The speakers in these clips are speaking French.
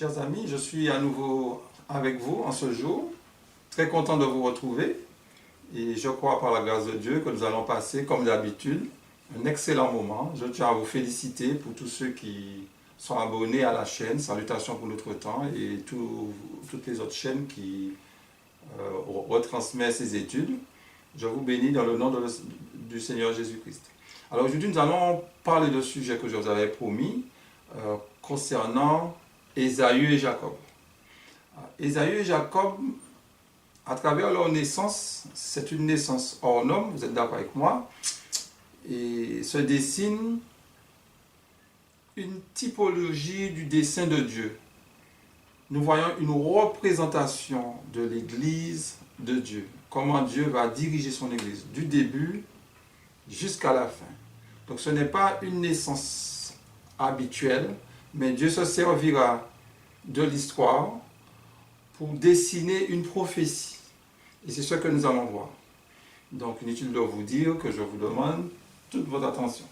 Chers amis, je suis à nouveau avec vous en ce jour, très content de vous retrouver et je crois par la grâce de Dieu que nous allons passer, comme d'habitude, un excellent moment. Je tiens à vous féliciter pour tous ceux qui sont abonnés à la chaîne, salutations pour notre temps, et toutes les autres chaînes qui retransmettent ces études. Je vous bénis dans le nom du Seigneur Jésus-Christ. Alors aujourd'hui, nous allons parler de sujet que je vous avais promis concernant Ésaü et Jacob. Ésaü et Jacob, à travers leur naissance, c'est une naissance hors norme, vous êtes d'accord avec moi, et se dessine une typologie du dessein de Dieu. Nous voyons une représentation de l'Église de Dieu, comment Dieu va diriger son Église, du début jusqu'à la fin. Donc ce n'est pas une naissance habituelle, mais Dieu se servira de l'histoire pour dessiner une prophétie. Et c'est ce que nous allons voir. Donc inutile de vous dire que je vous demande toute votre attention.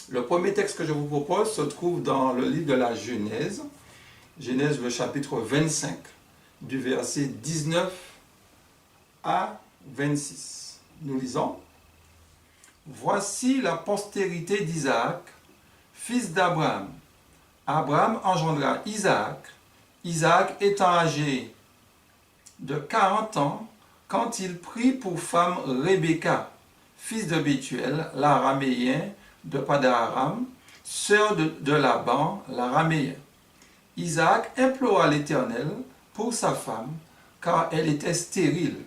Le premier texte que je vous propose se trouve dans le livre de la Genèse, Genèse le chapitre 25, du verset 19 à 26. Nous lisons: Voici la postérité d'Isaac, fils d'Abraham. Abraham engendra Isaac. Isaac étant âgé de 40 ans, quand il prit pour femme Rebecca, fils de Bethuel, l'araméen de Padan-aram, sœur de Laban, l'araméen. Isaac implora l'Éternel pour sa femme, car elle était stérile,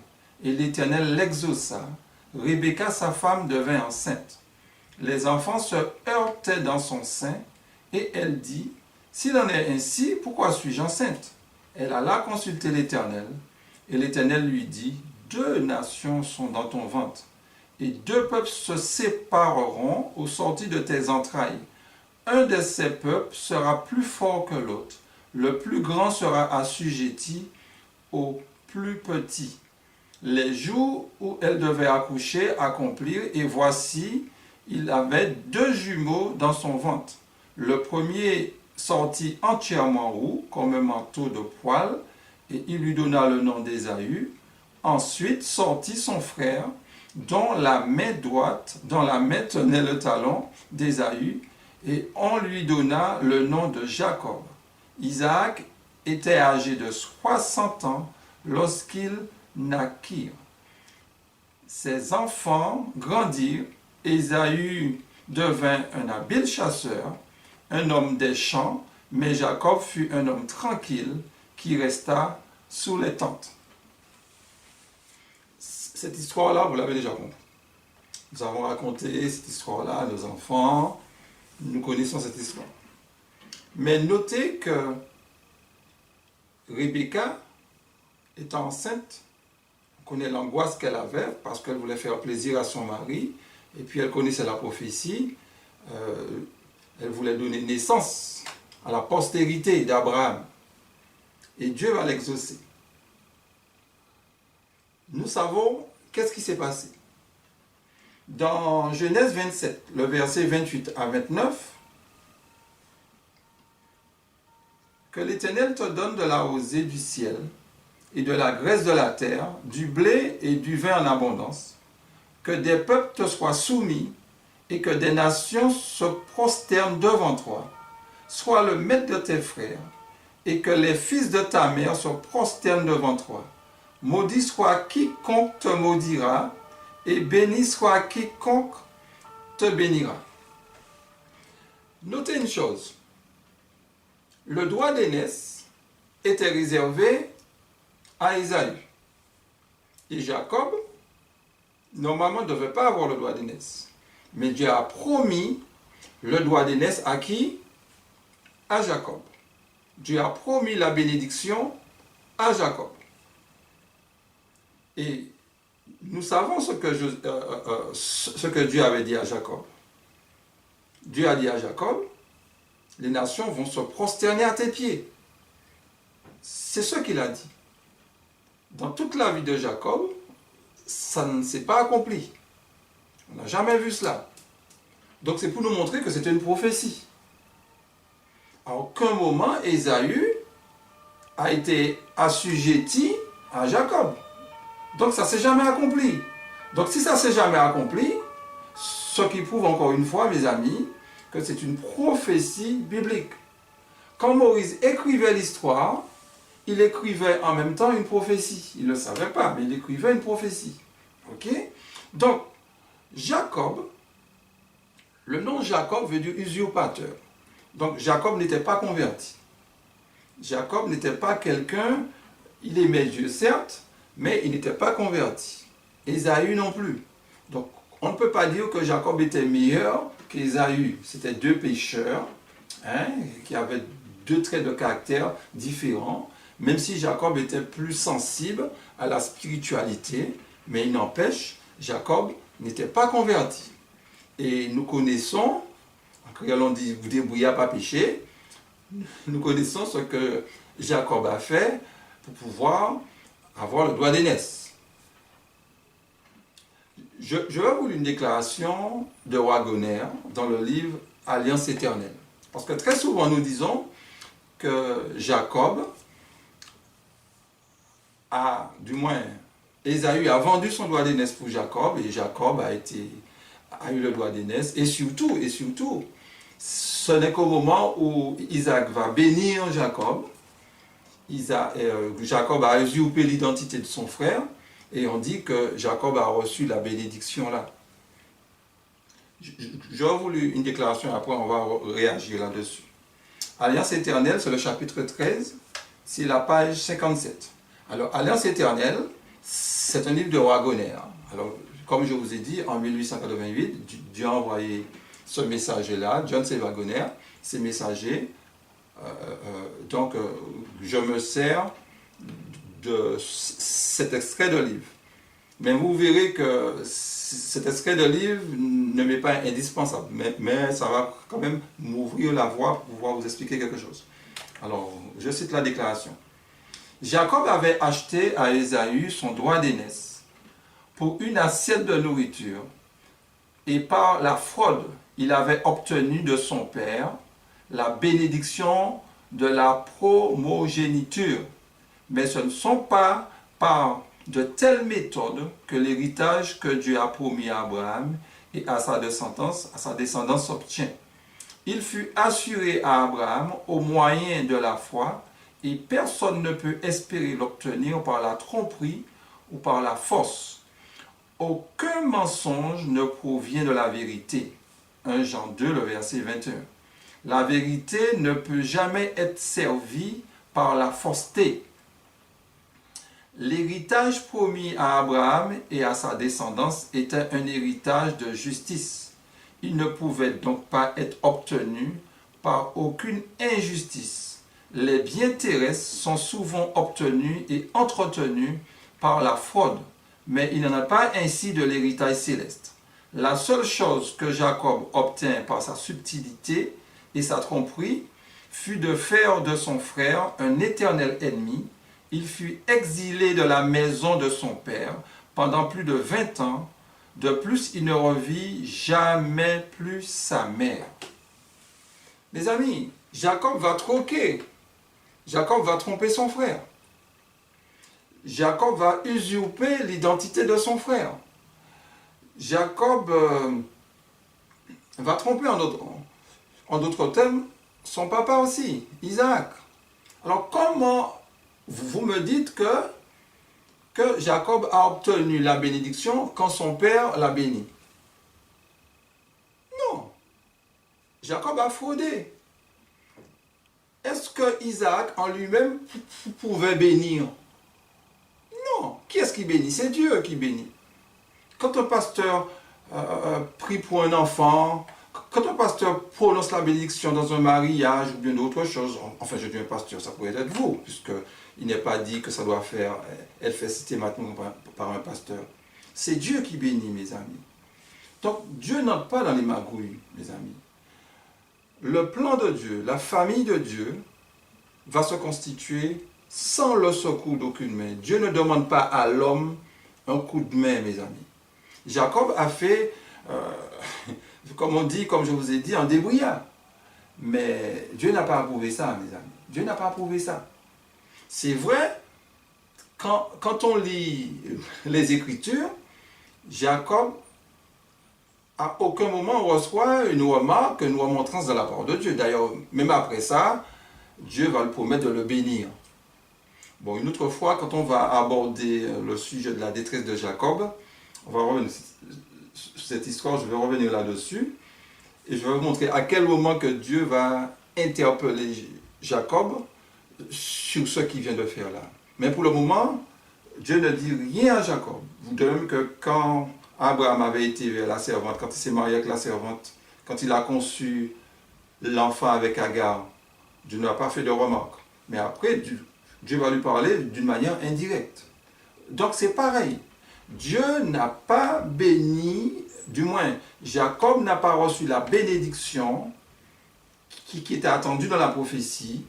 et l'Éternel l'exauça. Rebecca, sa femme, devint enceinte. Les enfants se heurtaient dans son sein, et elle dit: S'il en est ainsi, pourquoi suis-je enceinte? Elle alla consulter l'Éternel, et l'Éternel lui dit: Deux nations sont dans ton ventre, et deux peuples se sépareront au sortir de tes entrailles. Un de ces peuples sera plus fort que l'autre, le plus grand sera assujetti au plus petit. Les jours où elle devait accoucher accomplirent, et voici, il avait deux jumeaux dans son ventre. Le premier sortit entièrement roux, comme un manteau de poil, et il lui donna le nom d'Ésaü. Ensuite sortit son frère, dont la main tenait le talon d'Ésaü, et on lui donna le nom de Jacob. Isaac était âgé de 60 ans lorsqu'il naquirent. Ses enfants grandirent. Ésaü devint un habile chasseur, un homme des champs, mais Jacob fut un homme tranquille qui resta sous les tentes. Cette histoire-là, vous l'avez déjà compris. Nous avons raconté cette histoire-là à nos enfants. Nous connaissons cette histoire. Mais notez que Rebecca, étant enceinte, on connaît l'angoisse qu'elle avait parce qu'elle voulait faire plaisir à son mari, et puis elle connaissait la prophétie. Elle voulait donner naissance à la postérité d'Abraham. Et Dieu va l'exaucer. Nous savons qu'est-ce qui s'est passé. Dans Genèse 27, le verset 28 à 29, que l'Éternel te donne de la rosée du ciel et de la graisse de la terre, du blé et du vin en abondance, que des peuples te soient soumis et que des nations se prosternent devant toi. Sois le maître de tes frères, et que les fils de ta mère se prosternent devant toi. Maudit soit quiconque te maudira, et béni soit quiconque te bénira. Notez une chose, le droit d'aînesse était réservé à Ésaü. Et Jacob, normalement, ne devait pas avoir le droit d'aînesse. Mais Dieu a promis le droit d'aînesse à qui? À Jacob. Dieu a promis la bénédiction à Jacob. Et nous savons ce que Dieu avait dit à Jacob. Dieu a dit à Jacob: les nations vont se prosterner à tes pieds. C'est ce qu'il a dit. Dans toute la vie de Jacob, ça ne s'est pas accompli. On n'a jamais vu cela. Donc c'est pour nous montrer que c'était une prophétie. À aucun moment, Ésaü a été assujetti à Jacob. Donc ça ne s'est jamais accompli. Donc si ça ne s'est jamais accompli, ce qui prouve encore une fois, mes amis, que c'est une prophétie biblique. Quand Moïse écrivait l'histoire, il écrivait en même temps une prophétie. Il ne le savait pas, mais il écrivait une prophétie. Ok? Donc, Jacob, le nom Jacob veut dire usurpateur. Donc Jacob n'était pas converti. Jacob n'était pas quelqu'un, il aimait Dieu certes, mais il n'était pas converti. Ésaü non plus. Donc on ne peut pas dire que Jacob était meilleur qu'Ésaü. C'était deux pécheurs qui avaient deux traits de caractère différents, même si Jacob était plus sensible à la spiritualité, mais il n'empêche, Jacob n'était pas converti. Et nous connaissons, en créole on dit vous débrouillez à pas pécher, nous connaissons ce que Jacob a fait pour pouvoir avoir le droit d'aînesse. Je vais vous lire une déclaration de Wagoner dans le livre Alliance éternelle. Parce que très souvent nous disons que Jacob du moins Ésaü a vendu son droit d'aînesse pour Jacob et Jacob a eu le droit d'aînesse. Et surtout, ce n'est qu'au moment où Isaac va bénir Jacob, Jacob a usurpé l'identité de son frère et on dit que Jacob a reçu la bénédiction là. Je vais vous lire une déclaration, après on va réagir là-dessus. Alliance éternelle, c'est le chapitre 13, c'est la page 57. Alors, Alliance éternelle, c'est un livre de Wagoner. Alors, comme je vous ai dit, en 1888, Dieu a envoyé ce messager-là, John C. Wagoner, ces messagers. Donc, je me sers de cet extrait de livre. Mais vous verrez que cet extrait de livre ne m'est pas indispensable, mais ça va quand même m'ouvrir la voie pour pouvoir vous expliquer quelque chose. Alors, je cite la déclaration. Jacob avait acheté à Ésaü son droit d'aînesse pour une assiette de nourriture, et par la fraude, il avait obtenu de son père la bénédiction de la primogéniture. Mais ce ne sont pas par de telles méthodes que l'héritage que Dieu a promis à Abraham et à sa descendance s'obtient. Il fut assuré à Abraham au moyen de la foi, et personne ne peut espérer l'obtenir par la tromperie ou par la force. Aucun mensonge ne provient de la vérité. 1 Jean 2, le verset 21. La vérité ne peut jamais être servie par la fausseté. L'héritage promis à Abraham et à sa descendance était un héritage de justice. Il ne pouvait donc pas être obtenu par aucune injustice. Les biens terrestres sont souvent obtenus et entretenus par la fraude, mais il n'en a pas ainsi de l'héritage céleste. La seule chose que Jacob obtint par sa subtilité et sa tromperie fut de faire de son frère un éternel ennemi. Il fut exilé de la maison de son père pendant plus de 20 ans. De plus, il ne revit jamais plus sa mère. Mes amis, Jacob va troquer. Jacob va tromper son frère. Jacob va usurper l'identité de son frère. Jacob va tromper en d'autres termes son papa aussi, Isaac. Alors comment vous me dites que Jacob a obtenu la bénédiction quand son père l'a béni? Non. Jacob a fraudé. Est-ce que Isaac en lui-même pouvait bénir? Non. Qui est-ce qui bénit? C'est Dieu qui bénit. Quand un pasteur prie pour un enfant, quand un pasteur prononce la bénédiction dans un mariage ou bien d'autres choses, enfin je dis un pasteur, ça pourrait être vous, puisqu'il n'est pas dit que ça doit être fait systématiquement par un pasteur. C'est Dieu qui bénit, mes amis. Donc Dieu n'entre pas dans les magouilles, mes amis. Le plan de Dieu, la famille de Dieu, va se constituer sans le secours d'aucune main. Dieu ne demande pas à l'homme un coup de main, mes amis. Jacob a fait, comme on dit, comme je vous ai dit, un débrouillard. Mais Dieu n'a pas approuvé ça, mes amis. Dieu n'a pas approuvé ça. C'est vrai, quand on lit les Écritures, Jacob, à aucun moment, on reçoit une remarque, une remontrance de la part de Dieu. D'ailleurs, même après ça, Dieu va le promettre de le bénir. Bon, une autre fois, quand on va aborder le sujet de la détresse de Jacob, on va revenir sur cette histoire, je vais revenir là-dessus, et je vais vous montrer à quel moment que Dieu va interpeller Jacob sur ce qu'il vient de faire là. Mais pour le moment, Dieu ne dit rien à Jacob. De même que quand Abraham avait été vers la servante, quand il s'est marié avec la servante, quand il a conçu l'enfant avec Agar, Dieu n'a pas fait de remarque. Mais après, Dieu va lui parler d'une manière indirecte. Donc c'est pareil. Dieu n'a pas béni, du moins Jacob n'a pas reçu la bénédiction qui était attendue dans la prophétie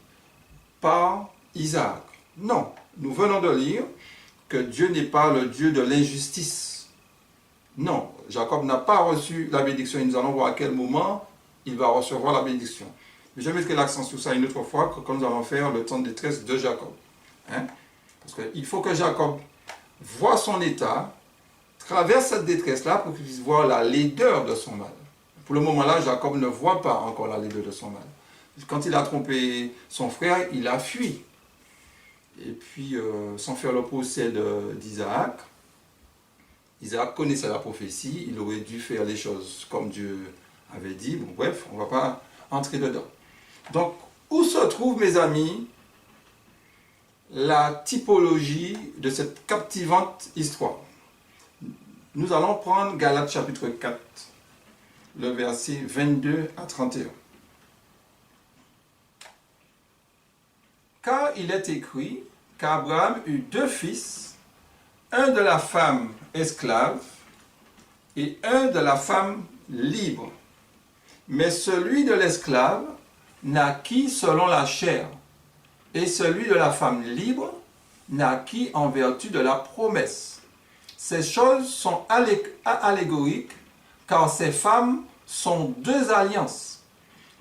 par Isaac. Non, nous venons de lire que Dieu n'est pas le Dieu de l'injustice. Non, Jacob n'a pas reçu la bénédiction et nous allons voir à quel moment il va recevoir la bénédiction. Mais je mettrai l'accent sur ça une autre fois quand nous allons faire le temps de détresse de Jacob. Hein? Parce qu'il faut que Jacob voit son état, traverse cette détresse-là pour qu'il puisse voir la laideur de son mal. Pour le moment-là, Jacob ne voit pas encore la laideur de son mal. Quand il a trompé son frère, il a fui. Et puis, sans faire le procès d'Isaac, Isaac connaissait la prophétie, il aurait dû faire les choses comme Dieu avait dit. Bon, bref, on ne va pas entrer dedans. Donc, où se trouve, mes amis, la typologie de cette captivante histoire? Nous allons prendre Galates chapitre 4, le verset 22 à 31. Car il est écrit qu'Abraham eut deux fils, un de la femme esclave et un de la femme libre. Mais celui de l'esclave naquit selon la chair, et celui de la femme libre naquit en vertu de la promesse. Ces choses sont allégoriques, car ces femmes sont deux alliances.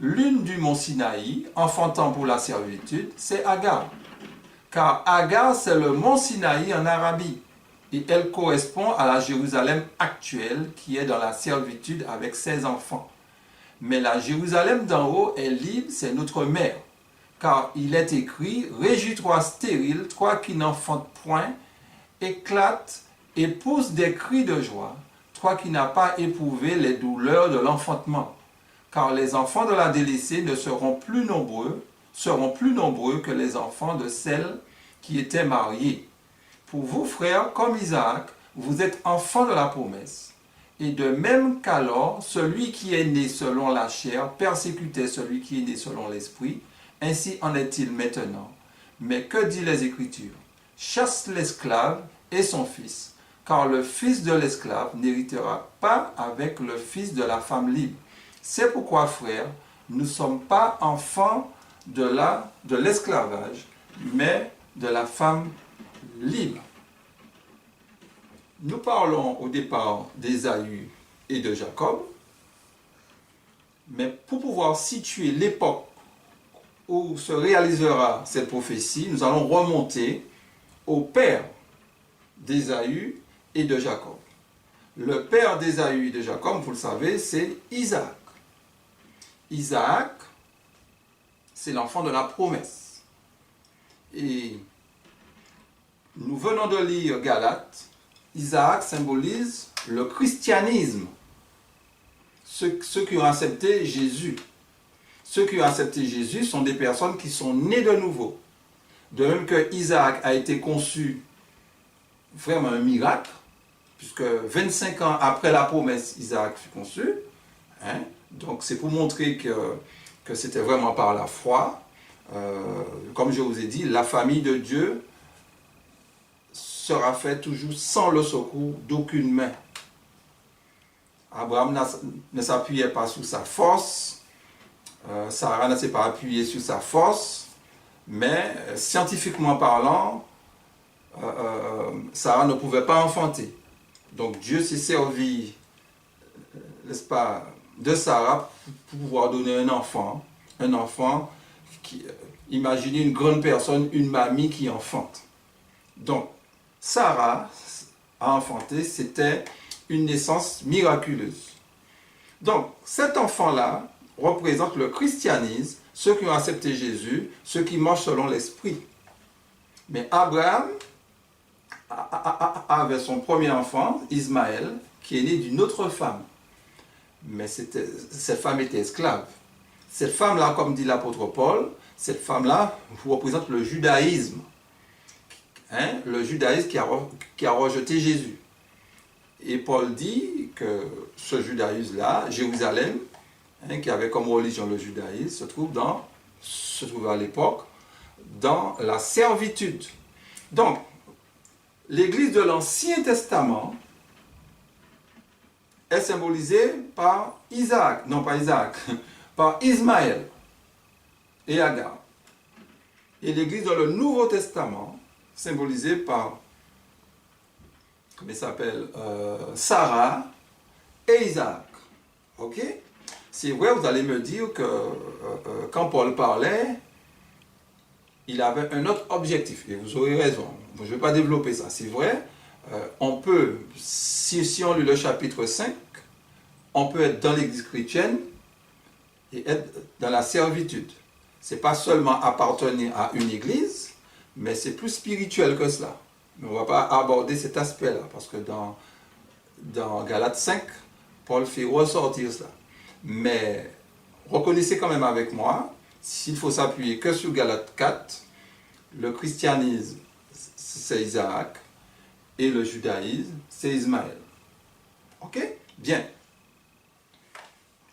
L'une du mont Sinaï, enfantant pour la servitude, c'est Agar. Car Agar, c'est le mont Sinaï en Arabie, et elle correspond à la Jérusalem actuelle qui est dans la servitude avec ses enfants. Mais la Jérusalem d'en haut est libre, c'est notre mère. Car il est écrit, réjouis-toi stérile, toi qui n'enfantes point, éclate et pousse des cris de joie, toi qui n'as pas éprouvé les douleurs de l'enfantement. Car les enfants de la délaissée ne seront plus nombreux que les enfants de celles qui étaient mariées. Pour vous, frères, comme Isaac, vous êtes enfants de la promesse. Et de même qu'alors, celui qui est né selon la chair persécutait celui qui est né selon l'esprit, ainsi en est-il maintenant. Mais que dit les Écritures? Chasse l'esclave et son fils, car le fils de l'esclave n'héritera pas avec le fils de la femme libre. C'est pourquoi, frères, nous ne sommes pas enfants de l'esclavage, mais de la femme libre. Nous parlons au départ d'Ésaü et de Jacob, mais pour pouvoir situer l'époque où se réalisera cette prophétie, nous allons remonter au père d'Ésaü et de Jacob. Le père d'Ésaü et de Jacob, vous le savez, c'est Isaac. Isaac, c'est l'enfant de la promesse. Et nous venons de lire Galates. Isaac symbolise le christianisme. Ceux qui ont accepté Jésus. Ceux qui ont accepté Jésus sont des personnes qui sont nées de nouveau. De même que Isaac a été conçu vraiment un miracle, puisque 25 ans après la promesse, Isaac fut conçu. Hein? Donc c'est pour montrer que c'était vraiment par la foi. Comme je vous ai dit, la famille de Dieu sera faite toujours sans le secours d'aucune main. Abraham ne s'appuyait pas sur sa force, Sarah ne s'est pas appuyée sur sa force, mais scientifiquement parlant, Sarah ne pouvait pas enfanter. Donc Dieu s'est servi, n'est-ce pas, de Sarah pour pouvoir donner un enfant un enfant, imaginez une grande personne, une mamie qui enfante. Donc, Sarah a enfanté, c'était une naissance miraculeuse. Donc, cet enfant-là représente le christianisme, ceux qui ont accepté Jésus, ceux qui marchent selon l'esprit. Mais Abraham avait son premier enfant, Ismaël, qui est né d'une autre femme. Mais cette femme était esclave. Cette femme-là, comme dit l'apôtre Paul, cette femme-là représente le judaïsme. Le judaïsme qui a rejeté Jésus. Et Paul dit que ce judaïsme-là, Jérusalem, qui avait comme religion le judaïsme, se trouve à l'époque dans la servitude. Donc, l'Église de l'Ancien Testament est symbolisée par Isaac, non pas Isaac, par Ismaël et Agar. Et l'Église dans le Nouveau Testament, symbolisée par, comment il s'appelle, Sarah et Isaac. Ok? C'est vrai, vous allez me dire que quand Paul parlait, il avait un autre objectif. Et vous aurez raison. Je ne vais pas développer ça. C'est vrai. On peut, si on lit le chapitre 5, on peut être dans l'église chrétienne et être dans la servitude. Ce n'est pas seulement appartenir à une église, mais c'est plus spirituel que cela. Mais on ne va pas aborder cet aspect-là, parce que dans Galates 5, Paul fait ressortir cela. Mais reconnaissez quand même avec moi, s'il faut s'appuyer que sur Galates 4, le christianisme, c'est Isaac, et le judaïsme, c'est Ismaël. Ok? Bien.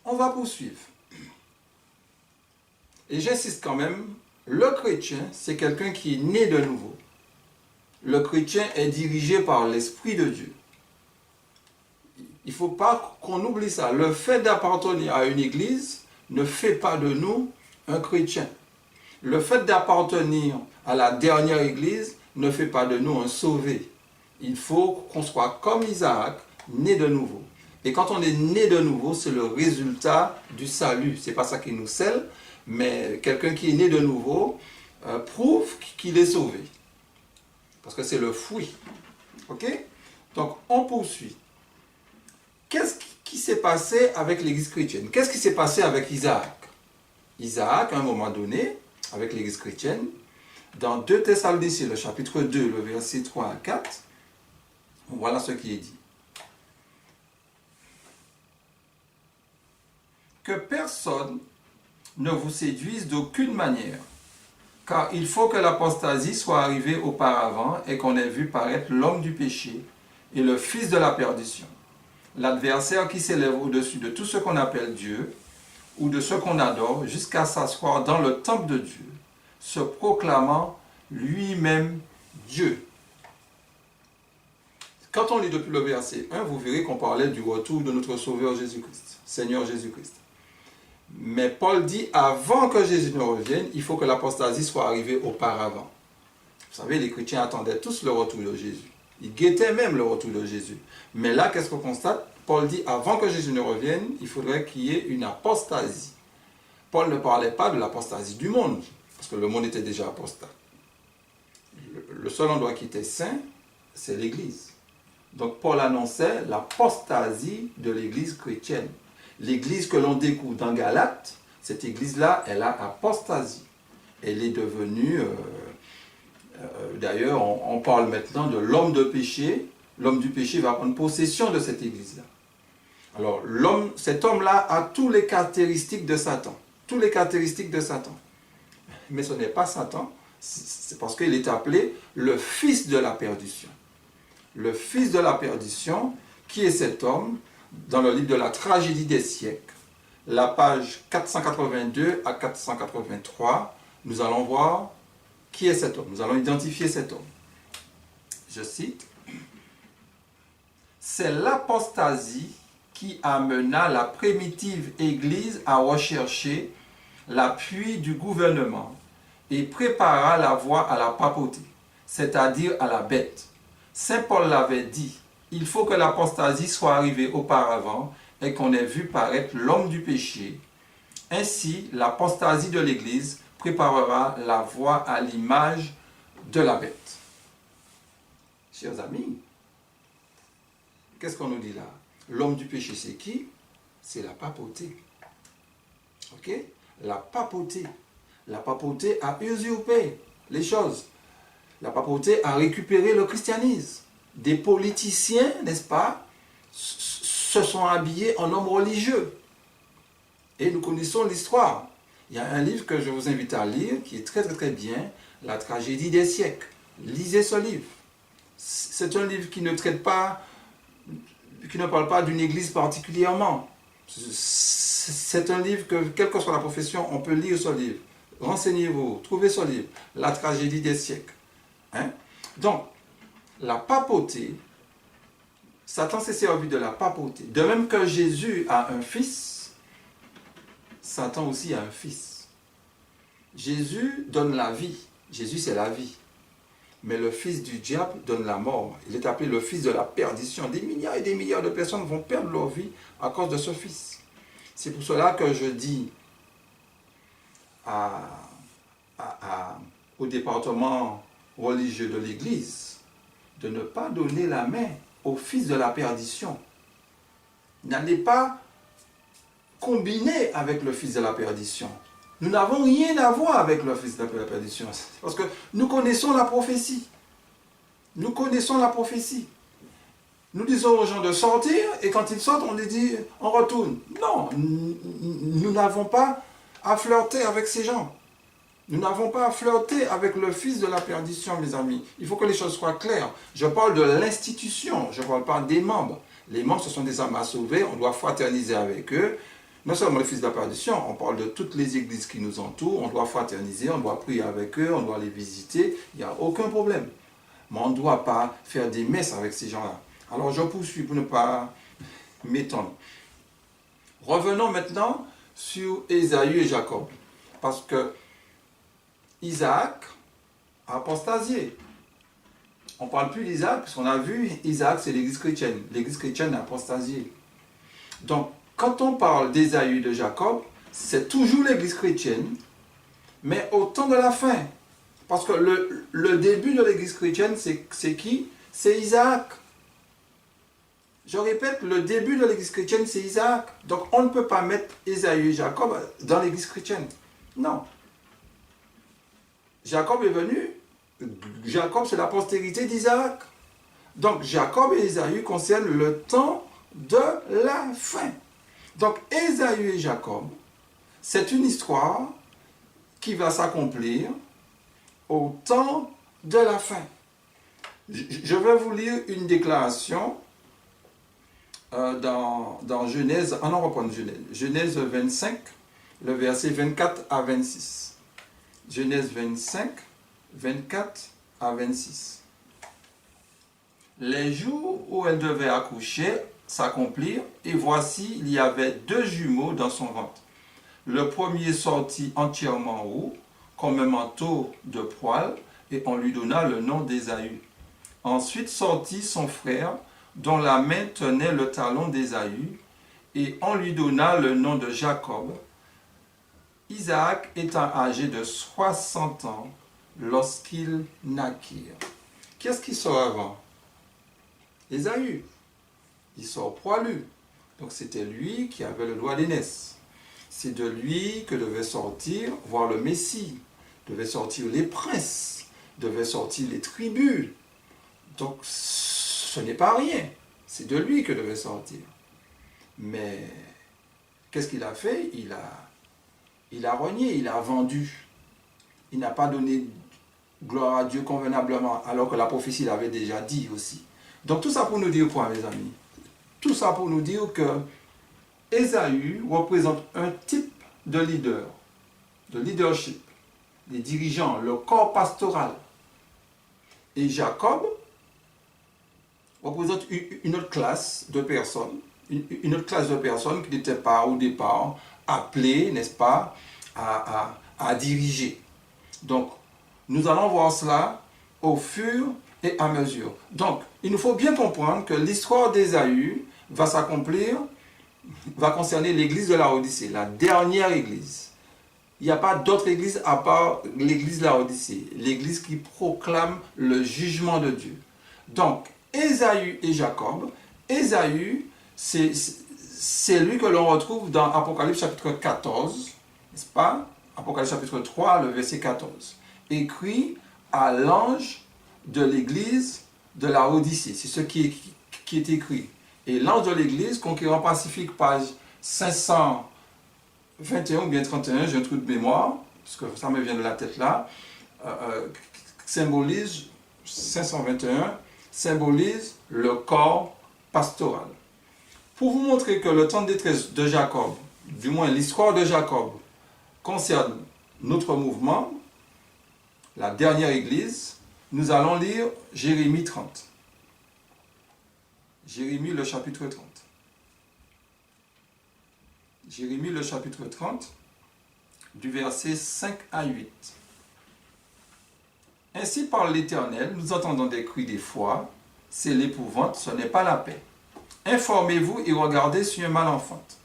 On va poursuivre. Et j'insiste quand même, le chrétien, c'est quelqu'un qui est né de nouveau. Le chrétien est dirigé par l'Esprit de Dieu. Il ne faut pas qu'on oublie ça. Le fait d'appartenir à une église ne fait pas de nous un chrétien. Le fait d'appartenir à la dernière église ne fait pas de nous un sauvé. Il faut qu'on soit comme Isaac, né de nouveau. Et quand on est né de nouveau, c'est le résultat du salut. Ce n'est pas ça qui nous scelle, mais quelqu'un qui est né de nouveau prouve qu'il est sauvé. Parce que c'est le fruit. Ok? Donc, on poursuit. Qu'est-ce qui s'est passé avec l'église chrétienne? Qu'est-ce qui s'est passé avec Isaac? Isaac, à un moment donné, avec l'église chrétienne, dans 2 Thessaloniciens, le chapitre 2, le verset 3 à 4, voilà ce qui est dit. Que personne ne vous séduise d'aucune manière, car il faut que l'apostasie soit arrivée auparavant et qu'on ait vu paraître l'homme du péché et le fils de la perdition, l'adversaire qui s'élève au-dessus de tout ce qu'on appelle Dieu ou de ce qu'on adore jusqu'à s'asseoir dans le temple de Dieu, se proclamant lui-même Dieu. Quand on lit depuis le verset 1, vous verrez qu'on parlait du retour de notre Sauveur Jésus-Christ, Seigneur Jésus-Christ. Mais Paul dit, avant que Jésus ne revienne, il faut que l'apostasie soit arrivée auparavant. Vous savez, les chrétiens attendaient tous le retour de Jésus. Ils guettaient même le retour de Jésus. Mais là, qu'est-ce qu'on constate? Paul dit, avant que Jésus ne revienne, il faudrait qu'il y ait une apostasie. Paul ne parlait pas de l'apostasie du monde, parce que le monde était déjà apostat. Le seul endroit qui était saint, c'est l'Église. Donc Paul annonçait l'apostasie de l'Église chrétienne. L'Église que l'on découvre dans Galates, cette Église-là, elle a apostasie. Elle est devenue, d'ailleurs, on parle maintenant de l'homme de péché. L'homme du péché va prendre possession de cette Église-là. Alors, cet homme-là a toutes les caractéristiques de Satan. Toutes les caractéristiques de Satan. Mais ce n'est pas Satan, c'est parce qu'il est appelé le fils de la perdition. Le fils de la perdition, qui est cet homme? Dans le livre de la tragédie des siècles, la page 482 à 483, nous allons voir qui est cet homme. Nous allons identifier cet homme. Je cite, « C'est l'apostasie qui amena la primitive Église à rechercher l'appui du gouvernement et prépara la voie à la papauté, c'est-à-dire à la bête. Saint Paul l'avait dit, il faut que l'apostasie soit arrivée auparavant et qu'on ait vu paraître l'homme du péché Ainsi, l'apostasie de l'Église préparera la voie à l'image de la bête. Chers amis, qu'est-ce qu'on nous dit là? L'homme du péché, c'est qui? C'est la papauté. Ok? La papauté. La papauté a usurpé les choses. La papauté a récupéré le christianisme. Des politiciens, n'est-ce pas, se sont habillés en hommes religieux. Et nous connaissons l'histoire. Il y a un livre que je vous invite à lire qui est très très très bien, La tragédie des siècles. Lisez ce livre. C'est un livre qui ne traite pas, qui ne parle pas d'une église particulièrement. C'est un livre que, quelle que soit la profession, on peut lire ce livre. Renseignez-vous, trouvez ce livre, La tragédie des siècles. Hein? Donc, la papauté, Satan s'est servi de la papauté. De même que Jésus a un fils, Satan aussi a un fils. Jésus donne la vie. Jésus, c'est la vie. Mais le fils du diable donne la mort. Il est appelé le fils de la perdition. Des milliards et des milliards de personnes vont perdre leur vie à cause de ce fils. C'est pour cela que je dis au département religieux de l'Église de ne pas donner la main au fils de la perdition. N'allez pas combiner avec le fils de la perdition. Nous n'avons rien à voir avec le fils de la perdition. Parce que nous connaissons la prophétie. Nous connaissons la prophétie. Nous disons aux gens de sortir et quand ils sortent, on les dit on retourne. Non, nous n'avons pas à flirter avec ces gens. Nous n'avons pas à flirter avec le fils de la perdition, mes amis. Il faut que les choses soient claires. Je parle de l'institution, je ne parle pas des membres. Les membres, ce sont des âmes à sauver, on doit fraterniser avec eux. Non seulement le fils de la perdition, on parle de toutes les églises qui nous entourent, on doit fraterniser, on doit prier avec eux, on doit les visiter, il n'y a aucun problème. Mais on ne doit pas faire des messes avec ces gens-là. Alors je poursuis pour ne pas m'étendre. Revenons maintenant sur Ésaü et Jacob. Parce que Isaac a apostasié. On ne parle plus d'Isaac, parce qu'on a vu, Isaac c'est l'église chrétienne. L'église chrétienne a apostasié. Donc, quand on parle d'Ésaü et de Jacob, c'est toujours l'église chrétienne, mais au temps de la fin. Parce que le début de l'église chrétienne, c'est qui? C'est Isaac. Je répète, le début de l'église chrétienne, c'est Isaac. Donc, on ne peut pas mettre Ésaü et Jacob dans l'église chrétienne. Non. Jacob est venu. Jacob, c'est la postérité d'Isaac. Donc, Jacob et Ésaü concernent le temps de la fin. Donc, Ésaü et Jacob, c'est une histoire qui va s'accomplir au temps de la fin. Je vais vous lire une déclaration dans Genèse, on reprend Genèse 25, le verset 24 à 26. Genèse 25, 24 à 26. Les jours où elle devait accoucher s'accomplirent, et voici, il y avait 2 jumeaux dans son ventre. Le premier sortit entièrement roux, comme un manteau de poil, et on lui donna le nom d'Ésaü. Ensuite sortit son frère, dont la main tenait le talon d'Ésaü, et on lui donna le nom de Jacob. Isaac étant âgé de 60 ans lorsqu'ils naquirent. Qu'est-ce qui sort avant? Ésaü. Il sort poilu. Donc c'était lui qui avait le droit d'aînesse. C'est de lui que devait sortir, voir le Messie, devaient sortir les princes, devaient sortir les tribus. Donc ce n'est pas rien. C'est de lui que devait sortir. Mais qu'est-ce qu'il a fait? Il a renié, il a vendu. Il n'a pas donné gloire à Dieu convenablement, alors que la prophétie l'avait déjà dit aussi. Donc tout ça pour nous dire quoi, mes amis? Tout ça pour nous dire que Ésaü représente un type de leader, de leadership, des dirigeants, le corps pastoral. Et Jacob représente une autre classe de personnes, une autre classe de personnes qui n'étaient pas au départ appelées, n'est-ce pas, à diriger. Donc, nous allons voir cela au fur et à mesure. Donc, il nous faut bien comprendre que l'histoire d'Ésaü va s'accomplir va concerner l'église de Laodicée, la dernière église. Il n'y a pas d'autre église à part l'église de Laodicée, l'église qui proclame le jugement de Dieu. Donc, Ésaü et Jacob, Ésaü, c'est lui que l'on retrouve dans Apocalypse chapitre 14, n'est-ce pas? Apocalypse chapitre 3, le verset 14. Écrit à l'ange de l'église de Laodicée. C'est ce qui est écrit. Et l'ange de l'église, Conquérant Pacifique, page 521 ou bien 31, j'ai un truc de mémoire, parce que ça me vient de la tête là, symbolise, 521, symbolise le corps pastoral. Pour vous montrer que le temps de détresse de Jacob, du moins l'histoire de Jacob, concerne notre mouvement, la dernière église, nous allons lire Jérémie 30. Jérémie le chapitre 30. Jérémie le chapitre 30, du verset 5 à 8. Ainsi parle l'Éternel, nous entendons des cris d'effroi, c'est l'épouvante, ce n'est pas la paix. Informez-vous et regardez si un mal enfante.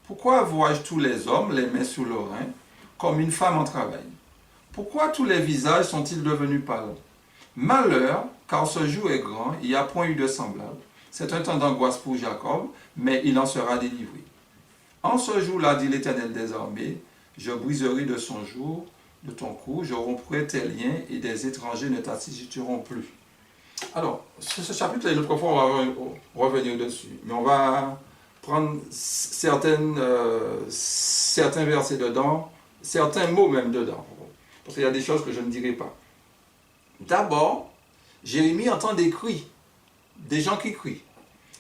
Pourquoi vois-je tous les hommes les mains sur le rein, comme une femme en travail? Pourquoi tous les visages sont-ils devenus pâles? Malheur, car ce jour est grand, il n'y a point eu de semblable. C'est un temps d'angoisse pour Jacob, mais il en sera délivré. En ce jour-là, dit l'Éternel des armées, je briserai de son jour, de ton cou, je romprai tes liens et des étrangers ne t'assisteront plus. Alors, ce chapitre-là, une autre fois, on va revenir dessus. Mais on va prendre certains versets dedans, certains mots même dedans. Parce qu'il y a des choses que je ne dirai pas. D'abord, Jérémie entend des cris, des gens qui crient.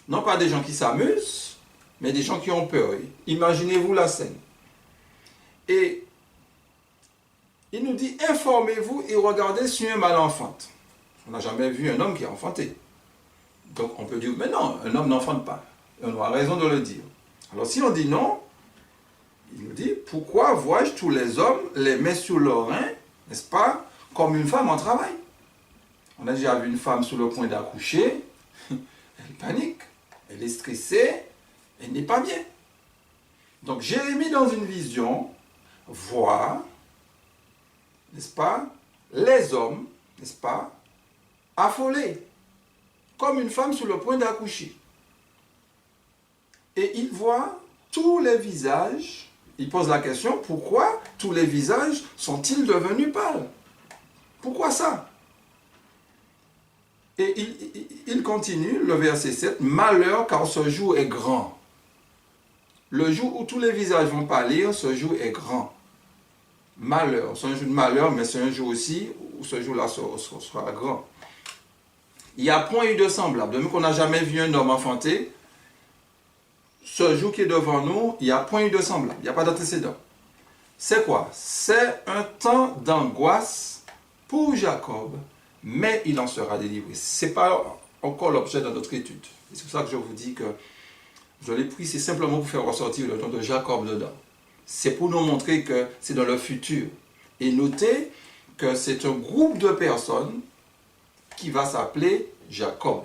Non pas des gens qui s'amusent, mais des gens qui ont peur. Imaginez-vous la scène. Et il nous dit, informez-vous et regardez si un mal enfante. On n'a jamais vu un homme qui a enfanté. Donc on peut dire, mais non, un homme n'enfante pas. Et on a raison de le dire. Alors si on dit non, il nous dit, pourquoi vois-je tous les hommes les mains sur le rein, n'est-ce pas, comme une femme en travail? On a déjà vu une femme sur le point d'accoucher, elle panique, elle est stressée, elle n'est pas bien. Donc Jérémie, dans une vision, voit, n'est-ce pas, les hommes, n'est-ce pas, affolés, comme une femme sur le point d'accoucher. Et il voit tous les visages, il pose la question, pourquoi tous les visages sont-ils devenus pâles? Pourquoi ça? Et il continue, le verset 7, « Malheur, car ce jour est grand. » Le jour où tous les visages vont pâlir, ce jour est grand. Malheur, c'est un jour de malheur, mais c'est un jour aussi où ce jour-là sera grand. Il n'y a point eu de semblable. De même qu'on n'a jamais vu un homme enfanter, ce jour qui est devant nous, il n'y a point eu de semblable. Il n'y a pas d'antécédent. C'est quoi? C'est un temps d'angoisse pour Jacob, mais il en sera délivré. Ce n'est pas encore l'objet de notre étude. C'est pour ça que je vous dis que je l'ai pris, c'est simplement pour faire ressortir le nom de Jacob dedans. C'est pour nous montrer que c'est dans le futur. Et notez que c'est un groupe de personnes qui va s'appeler Jacob.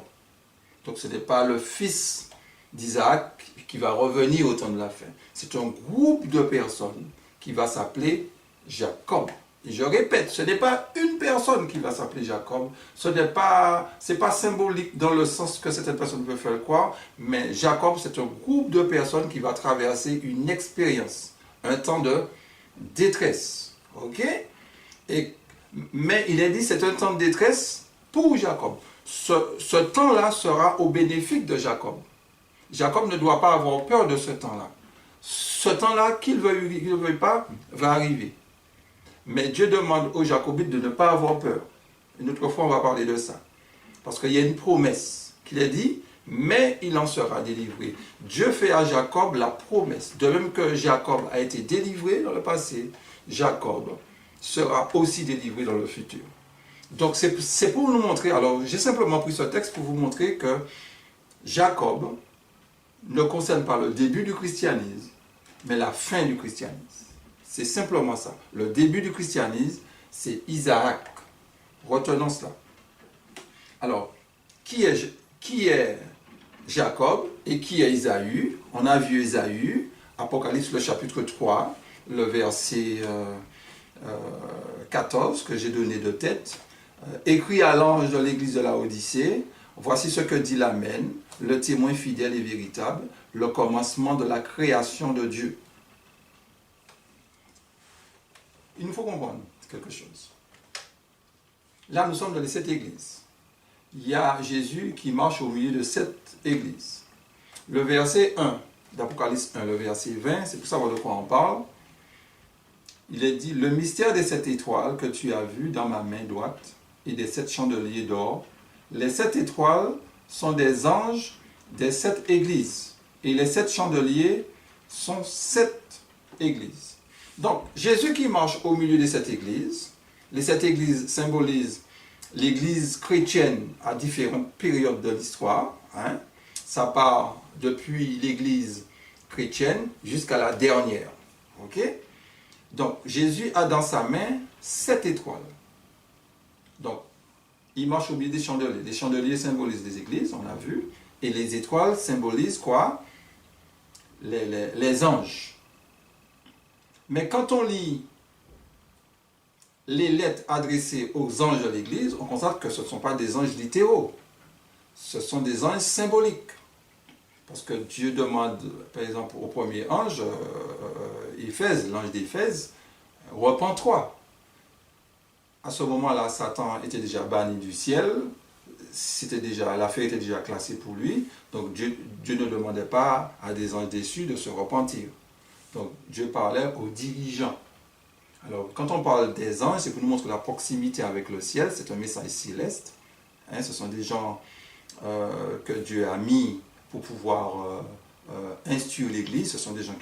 Donc ce n'est pas le fils d'Isaac qui va revenir au temps de la fin. C'est un groupe de personnes qui va s'appeler Jacob. Et je répète, ce n'est pas une personne qui va s'appeler Jacob, c'est pas symbolique dans le sens que certaines personnes peuvent faire croire, mais Jacob, c'est un groupe de personnes qui va traverser une expérience, un temps de détresse. Ok? Mais il est dit, c'est un temps de détresse pour Jacob. Ce temps-là sera au bénéfice de Jacob. Jacob ne doit pas avoir peur de ce temps-là. Ce temps-là, qu'il veuille ou qu'il ne veuille pas, va arriver. Mais Dieu demande aux Jacobites de ne pas avoir peur. Une autre fois, on va parler de ça. Parce qu'il y a une promesse qu'il a dit, mais il en sera délivré. Dieu fait à Jacob la promesse. De même que Jacob a été délivré dans le passé, Jacob sera aussi délivré dans le futur. Donc c'est pour nous montrer, alors j'ai simplement pris ce texte pour vous montrer que Jacob ne concerne pas le début du christianisme, mais la fin du christianisme. C'est simplement ça. Le début du christianisme, c'est Isaac. Retenons cela. Alors, qui est Jacob. Et qui est Ésaü? On a vu Ésaü, Apocalypse le chapitre 3, le verset 14 que j'ai donné de tête. Écrit à l'ange de l'église de Laodicée, voici ce que dit l'Amen, le témoin fidèle et véritable, le commencement de la création de Dieu. Il nous faut comprendre quelque chose. Là, nous sommes dans les 7 églises. Il y a Jésus qui marche au milieu de 7 églises. Le verset 1 d'Apocalypse 1, le verset 20, c'est pour savoir de quoi on parle. Il est dit, le mystère des 7 étoiles que tu as vu dans ma main droite et des 7 chandeliers d'or. Les 7 étoiles sont des anges des 7 églises. Et les 7 chandeliers sont 7 églises. Donc, Jésus qui marche au milieu des 7 églises, les 7 églises symbolisent l'église chrétienne à différentes périodes de l'histoire. Hein. Ça part depuis l'église chrétienne jusqu'à la dernière. Ok? Donc, Jésus a dans sa main 7 étoiles. Donc, il marche au milieu des chandeliers. Les chandeliers symbolisent les églises, on a vu. Et les étoiles symbolisent quoi? Les anges. Mais quand on lit les lettres adressées aux anges de l'église, on constate que ce ne sont pas des anges littéraux. Ce sont des anges symboliques. Parce que Dieu demande, par exemple, au premier ange, Éphèse, l'ange d'Éphèse, repens-toi. À ce moment-là, Satan était déjà banni du ciel, l'affaire était déjà classée pour lui, donc Dieu ne demandait pas à des anges déçus de se repentir. Donc Dieu parlait aux dirigeants. Alors, quand on parle des anges, c'est pour nous montrer la proximité avec le ciel, c'est un message céleste. Hein, ce sont des gens que Dieu a mis pour pouvoir instruire l'Église, ce sont des gens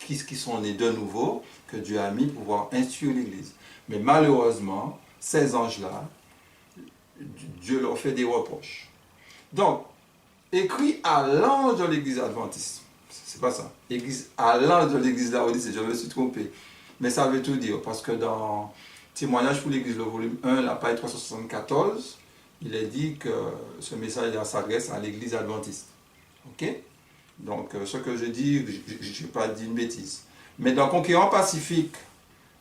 qui sont nés de nouveau, que Dieu a mis pour pouvoir instruire l'Église. Mais malheureusement, ces anges-là, Dieu leur fait des reproches. Donc, écrit à l'ange de l'Église adventiste, c'est pas ça, à l'ange de l'Église Laodicée, je me suis trompé, mais ça veut tout dire, parce que dans Témoignage pour l'Église, le volume 1, la page 374, il est dit que ce message s'adresse à l'Église adventiste. Ok? Donc, ce que je dis, je n'ai pas dit une bêtise. Mais dans Conquérant Pacifique,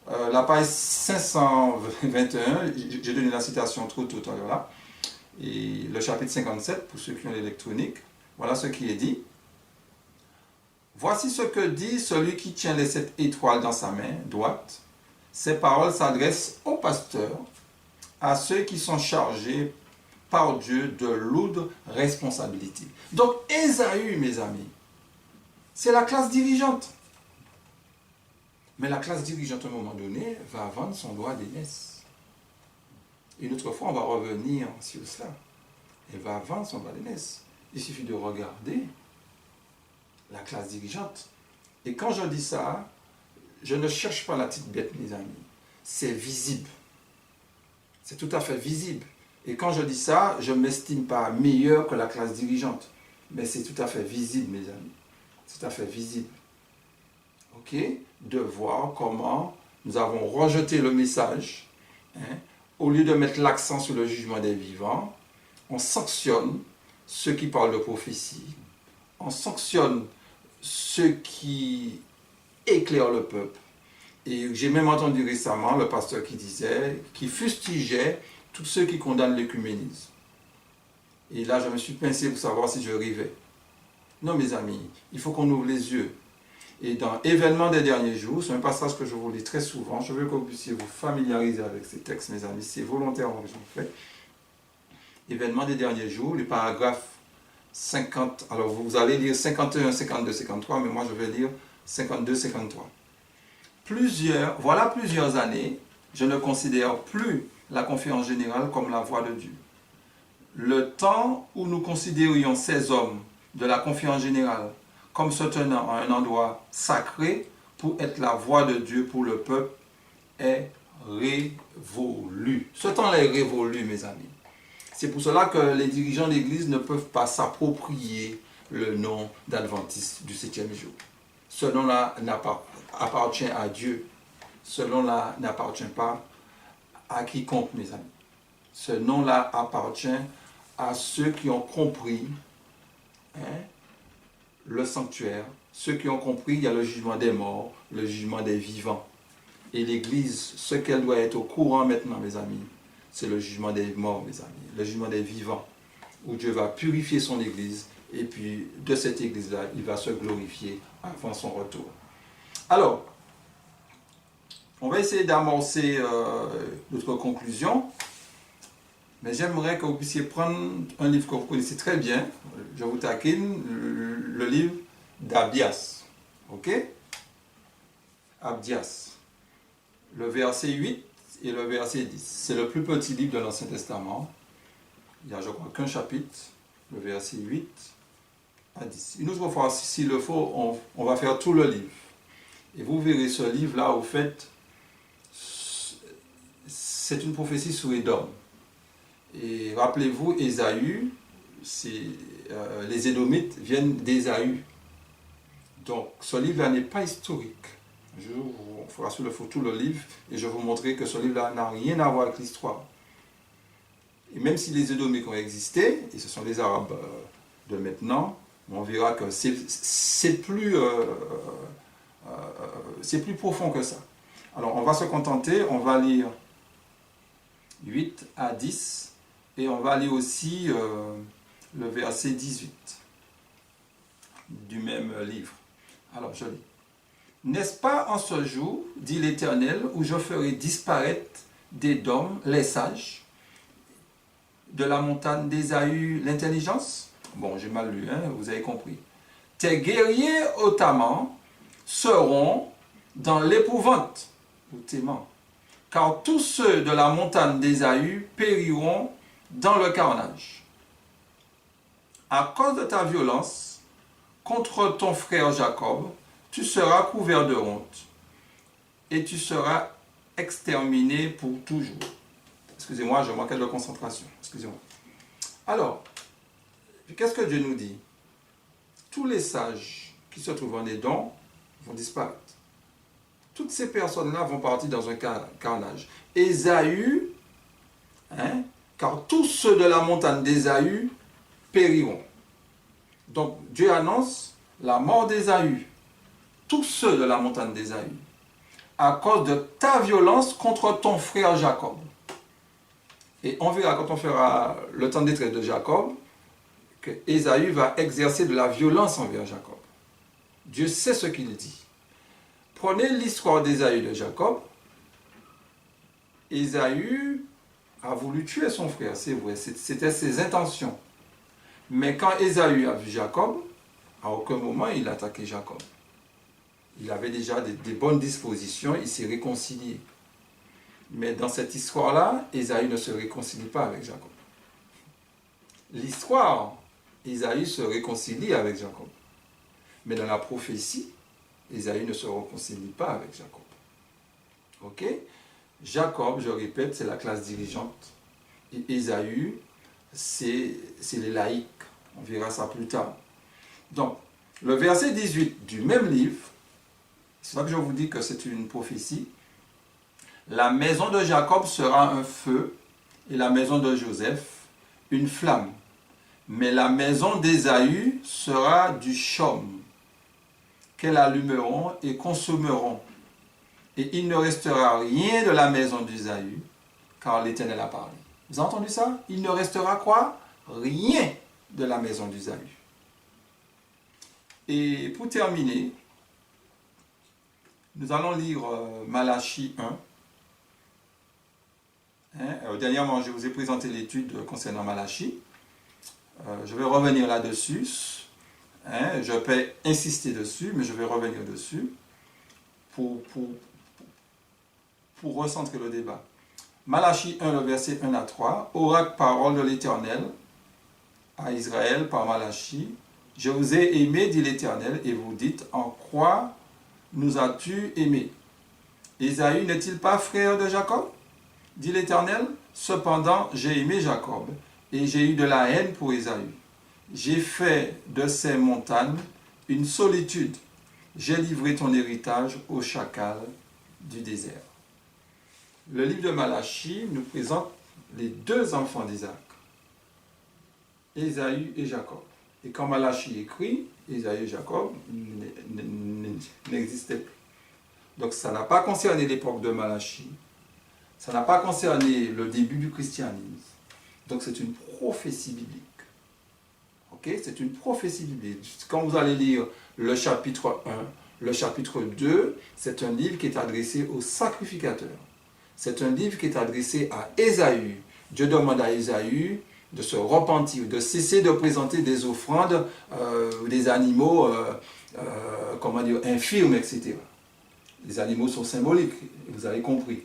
la page 521, j'ai donné la citation tout à l'heure là, et le chapitre 57, pour ceux qui ont l'électronique, voilà ce qui est dit. Voici ce que dit celui qui tient les 7 étoiles dans sa main droite. Ces paroles s'adressent aux pasteurs, à ceux qui sont chargés par Dieu de lourdes responsabilités. Donc, Ésaü, mes amis, c'est la classe dirigeante. Mais la classe dirigeante, à un moment donné, va vendre son droit d'aînesse. Une autre fois, on va revenir sur cela. Elle va vendre son droit d'aînesse. Il suffit de regarder la classe dirigeante. Et quand je dis ça, je ne cherche pas la petite bête, mes amis. C'est visible. C'est tout à fait visible. Et quand je dis ça, je ne m'estime pas meilleur que la classe dirigeante. Mais c'est tout à fait visible, mes amis. C'est tout à fait visible. Ok? De voir comment nous avons rejeté le message. Hein? Au lieu de mettre l'accent sur le jugement des vivants, on sanctionne ceux qui parlent de prophétie. On sanctionne ceux qui éclairent le peuple. Et j'ai même entendu récemment le pasteur qui fustigeait tous ceux qui condamnent l'écuménisme. Et là, je me suis pincé pour savoir si je rêvais. Non, mes amis, il faut qu'on ouvre les yeux. Et dans Événements des derniers jours, c'est un passage que je vous lis très souvent. Je veux que vous puissiez vous familiariser avec ces textes, mes amis. C'est volontairement que j'en fais. Événements des derniers jours, les paragraphes 50. Alors, vous allez lire 51, 52, 53, mais moi, je vais lire 52, 53. Voilà plusieurs années, je ne considère plus la conférence générale comme la voix de Dieu. Le temps où nous considérions ces hommes de la conférence générale comme se tenant à un endroit sacré pour être la voix de Dieu pour le peuple est révolu. Ce temps-là est révolu, mes amis. C'est pour cela que les dirigeants d'église ne peuvent pas s'approprier le nom d'adventiste du 7e jour. Ce nom-là appartient à Dieu. Ce nom-là n'appartient pas à quiconque, mes amis. Ce nom-là appartient à ceux qui ont compris hein, le sanctuaire. Ceux qui ont compris, il y a le jugement des morts, le jugement des vivants. Et l'Église, ce qu'elle doit être au courant maintenant, mes amis, c'est le jugement des morts, mes amis, le jugement des vivants, où Dieu va purifier son Église, et puis de cette Église-là, il va se glorifier avant son retour. Alors, on va essayer d'amorcer notre conclusion, mais j'aimerais que vous puissiez prendre un livre que vous connaissez très bien, je vous taquine, le livre d'Abdias. Ok? Abdias. Le verset 8 et le verset 10. C'est le plus petit livre de l'Ancien Testament. Il n'y a, je crois, qu'un chapitre, le verset 8 à 10. Une autre fois, s'il le faut, on va faire tout le livre. Et vous verrez ce livre-là, au fait, c'est une prophétie sur Édom. Et rappelez-vous, Ésaü, les Édomites viennent d'Ésaü. Donc, ce livre-là n'est pas historique. On fera sur le faut tout le livre et je vais vous montrer que ce livre-là n'a rien à voir avec l'histoire. Et même si les Édomites ont existé, et ce sont les Arabes de maintenant, on verra que c'est plus profond que ça. Alors, on va se contenter, on va lire 8 à 10 et on va lire aussi le verset 18 du même livre. Alors, je lis. N'est-ce pas en ce jour, dit l'Éternel, où je ferai disparaître d'Édom les sages, de la montagne d'Ésaü l'intelligence? Bon, j'ai mal lu, hein, vous avez compris. Tes guerriers ottomans seront dans l'épouvante, ou tément, car tous ceux de la montagne d'Ésaü périront dans le carnage. À cause de ta violence contre ton frère Jacob, tu seras couvert de honte et tu seras exterminé pour toujours. Excusez-moi, je manquais de concentration. Excusez-moi. Alors, qu'est-ce que Dieu nous dit? Tous les sages qui se trouvent en Édom vont disparaître. Toutes ces personnes-là vont partir dans un carnage. Ésaü, hein, car tous ceux de la montagne d'Ésaü périront. Donc, Dieu annonce la mort d'Ésaü. Tous ceux de la montagne d'Ésaü, à cause de ta violence contre ton frère Jacob. Et on verra quand on fera le temps de détresse de Jacob, que Ésaü va exercer de la violence envers Jacob. Dieu sait ce qu'il dit. Prenez l'histoire d'Ésaü de Jacob. Ésaü a voulu tuer son frère, c'est vrai, c'était ses intentions. Mais quand Ésaü a vu Jacob, à aucun moment il a attaqué Jacob. Il avait déjà des bonnes dispositions, il s'est réconcilié. Mais dans cette histoire-là, Ésaü ne se réconcilie pas avec Jacob. L'histoire, Ésaü se réconcilie avec Jacob. Mais dans la prophétie, Ésaü ne se réconcilie pas avec Jacob. Ok? Jacob, je répète, c'est la classe dirigeante. Et Ésaü, c'est les laïcs. On verra ça plus tard. Donc, le verset 18 du même livre, c'est là que je vous dis que c'est une prophétie. La maison de Jacob sera un feu et la maison de Joseph une flamme. Mais la maison d'Ésaü sera du chaume qu'elles allumeront et consumeront. Et il ne restera rien de la maison d'Ésaü, car l'Éternel a parlé. Vous avez entendu ça? Il ne restera quoi? Rien de la maison d'Ésaü. Et pour terminer, nous allons lire Malachie 1. Dernièrement, je vous ai présenté l'étude concernant Malachie. Je vais revenir là-dessus. Je peux insister dessus, mais je vais revenir dessus pour recentrer le débat. Malachie 1, le verset 1 à 3. Oracle parole de l'Éternel à Israël par Malachie. Je vous ai aimé, dit l'Éternel, et vous dites, en quoi nous as-tu aimé? Ésaü n'est-il pas frère de Jacob? Dit l'Éternel. Cependant, j'ai aimé Jacob, et j'ai eu de la haine pour Ésaü. J'ai fait de ces montagnes une solitude. J'ai livré ton héritage aux chacals du désert. Le livre de Malachie nous présente les deux enfants d'Isaac, Ésaü et Jacob. Et quand Malachie écrit, Ésaü et Jacob n'existaient plus. Donc ça n'a pas concerné l'époque de Malachie, ça n'a pas concerné le début du christianisme. Donc c'est une prophétie biblique. Ok? C'est une prophétie biblique. Quand vous allez lire le chapitre 1, le chapitre 2, c'est un livre qui est adressé aux sacrificateurs. C'est un livre qui est adressé à Ésaü. Dieu demande à Ésaü de se repentir, de cesser de présenter des offrandes, des animaux, infirmes, etc. Les animaux sont symboliques, vous avez compris.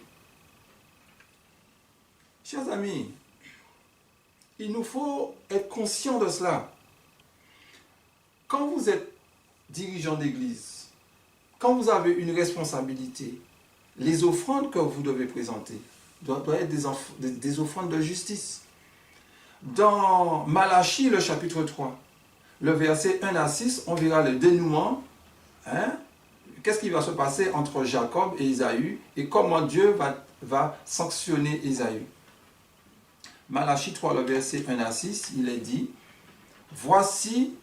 Chers amis, il nous faut être conscients de cela. Quand vous êtes dirigeant d'église, quand vous avez une responsabilité, les offrandes que vous devez présenter doivent être des offrandes de justice. Dans Malachie, le chapitre 3, le verset 1 à 6, on verra le dénouement. Qu'est-ce qui va se passer entre Jacob et Ésaü et comment Dieu va sanctionner Ésaü. Malachie 3, le verset 1 à 6, il est dit « Voici,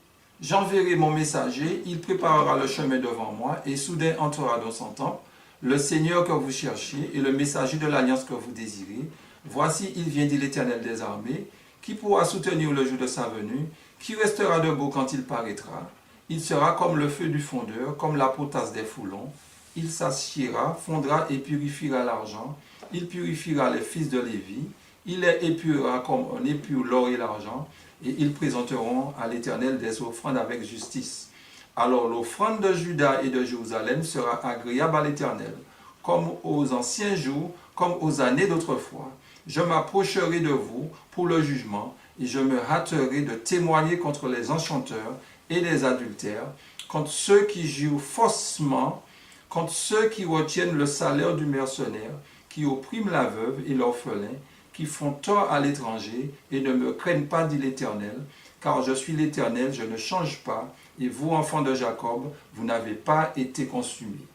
j'enverrai mon messager, il préparera le chemin devant moi, et soudain entrera dans son temple le Seigneur que vous cherchez et le messager de l'alliance que vous désirez. Voici, il vient, dit l'Éternel des armées, qui pourra soutenir le jour de sa venue, qui restera debout quand il paraîtra. Il sera comme le feu du fondeur, comme la potasse des foulons. Il s'assiera, fondra et purifiera l'argent. Il purifiera les fils de Lévi. Il les épurera comme on épure l'or et l'argent. Et ils présenteront à l'Éternel des offrandes avec justice. Alors l'offrande de Juda et de Jérusalem sera agréable à l'Éternel, comme aux anciens jours, comme aux années d'autrefois. Je m'approcherai de vous pour le jugement, et je me hâterai de témoigner contre les enchanteurs et les adultères, contre ceux qui jurent faussement, contre ceux qui retiennent le salaire du mercenaire, qui oppriment la veuve et l'orphelin, qui font tort à l'étranger et ne me craignent pas, dit l'Éternel, car je suis l'Éternel, je ne change pas, et vous, enfants de Jacob, vous n'avez pas été consumés.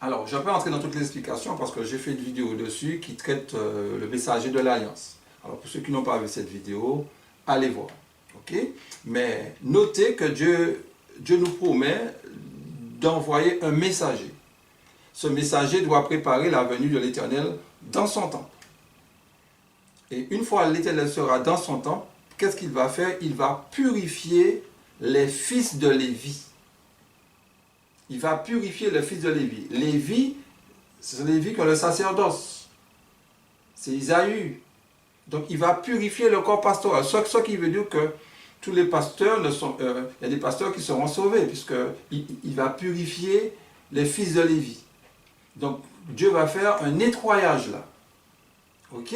Alors, je ne vais pas entrer dans toutes les explications parce que j'ai fait une vidéo dessus qui traite le messager de l'Alliance. Alors, pour ceux qui n'ont pas vu cette vidéo, allez voir. Okay? Mais notez que Dieu nous promet d'envoyer un messager. Ce messager doit préparer la venue de l'Éternel dans son temple. Et une fois l'Éternel sera dans son temple, qu'est-ce qu'il va faire? Il va purifier les fils de Lévi. Il va purifier les fils de Lévi. Lévi, c'est Lévi qui a le sacerdoce. C'est Ésaü. Donc il va purifier le corps pastoral. Ce qui veut dire que tous les pasteurs il y a des pasteurs qui seront sauvés, puisqu'il va purifier les fils de Lévi. Donc Dieu va faire un nettoyage là. Ok?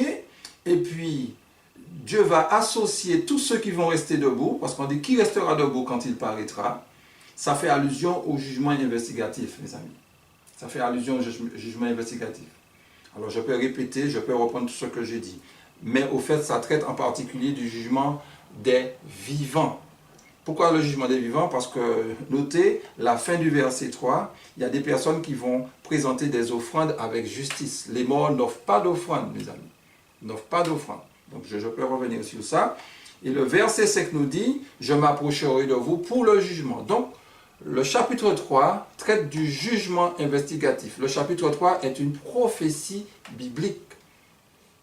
Et puis Dieu va associer tous ceux qui vont rester debout, parce qu'on dit qui restera debout quand il paraîtra. Ça fait allusion au jugement investigatif, mes amis. Ça fait allusion au jugement investigatif. Alors je peux répéter, je peux reprendre tout ce que j'ai dit. Mais au fait, ça traite en particulier du jugement des vivants. Pourquoi le jugement des vivants? Parce que, notez, la fin du verset 3, il y a des personnes qui vont présenter des offrandes avec justice. Les morts n'offrent pas d'offrande, mes amis. N'offrent pas d'offrande. Donc je peux revenir sur ça. Et le verset 5 nous dit, je m'approcherai de vous pour le jugement. Donc, le chapitre 3 traite du jugement investigatif. Le chapitre 3 est une prophétie biblique.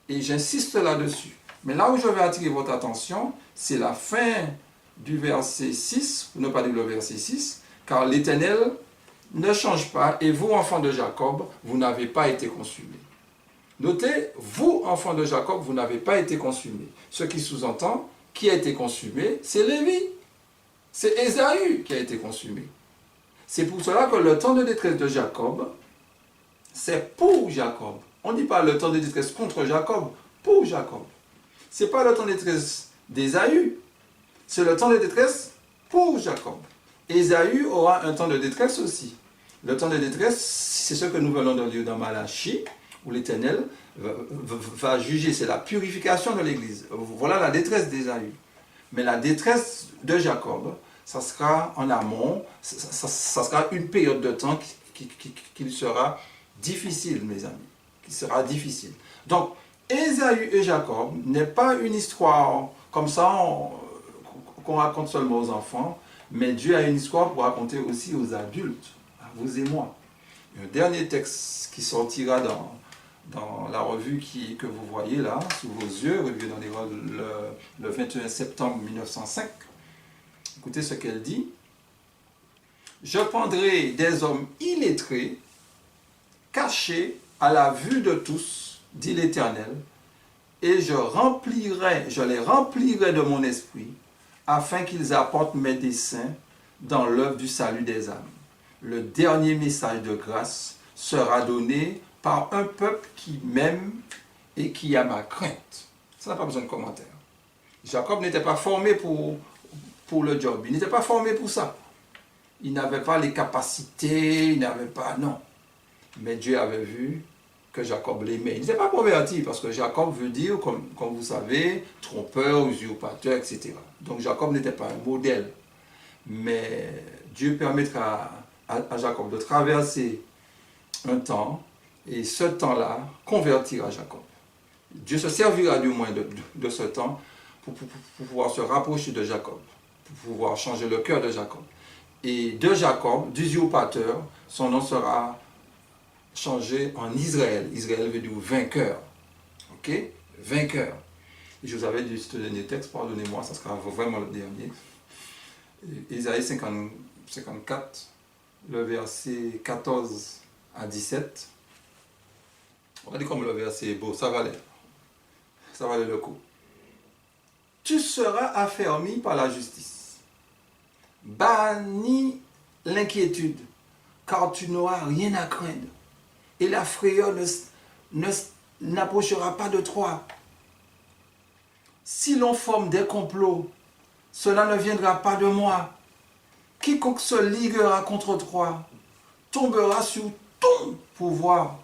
Et j'insiste là-dessus. Mais là où je vais attirer votre attention, c'est la fin du verset 6, pour ne pas dire le verset 6, car l'Éternel ne change pas, et vous, enfants de Jacob, vous n'avez pas été consumés. Notez, vous, enfants de Jacob, vous n'avez pas été consumés. Ce qui sous-entend, qui a été consumé, c'est Lévi. C'est Ésaü qui a été consumé. C'est pour cela que le temps de détresse de Jacob, c'est pour Jacob. On ne dit pas le temps de détresse contre Jacob, pour Jacob. Ce n'est pas le temps de détresse d'Ésaü, c'est le temps de détresse pour Jacob. Ésaü aura un temps de détresse aussi. Le temps de détresse, c'est ce que nous venons de lire dans Malachie, où l'Éternel va juger, c'est la purification de l'Église. Voilà la détresse d'Ésaü. Mais la détresse de Jacob, ça sera en amont, ça sera une période de temps qui sera difficile, mes amis. Qui sera difficile. Donc, Ésaü et Jacob n'est pas une histoire comme ça qu'on raconte seulement aux enfants, mais Dieu a une histoire pour raconter aussi aux adultes, à vous et moi. Un dernier texte qui sortira dans la revue que vous voyez là, sous vos yeux, revue dans les le 21 septembre 1905. Écoutez ce qu'elle dit. Je prendrai des hommes illettrés, cachés à la vue de tous, dit l'Éternel, et je les remplirai de mon esprit, afin qu'ils apportent mes desseins dans l'œuvre du salut des âmes. Le dernier message de grâce sera donné par un peuple qui m'aime et qui a ma crainte. Ça n'a pas besoin de commentaire. Jacob n'était pas formé pour le job, il n'était pas formé pour ça. Il n'avait pas les capacités, il n'avait pas... Non. Mais Dieu avait vu que Jacob l'aimait. Il n'était pas converti, parce que Jacob veut dire, comme vous savez, trompeur, usurpateur, etc. Donc Jacob n'était pas un modèle. Mais Dieu permettra à Jacob de traverser un temps, et ce temps-là convertira Jacob. Dieu se servira du moins de ce temps pour pouvoir se rapprocher de Jacob, pour pouvoir changer le cœur de Jacob. Et de Jacob, d'usurpateur, son nom sera changé en Israël. Israël veut dire vainqueur. Ok? Vainqueur. Et je vous avais dit ce dernier texte, pardonnez-moi, ça sera vraiment le dernier. Isaïe 54, le verset 14 à 17. Regardez comme le verset est beau, ça valait le coup. Tu seras affermi par la justice, banni l'inquiétude, car tu n'auras rien à craindre, et la frayeur n'approchera pas de toi. Si l'on forme des complots, cela ne viendra pas de moi. Quiconque se liguera contre toi tombera sous ton pouvoir.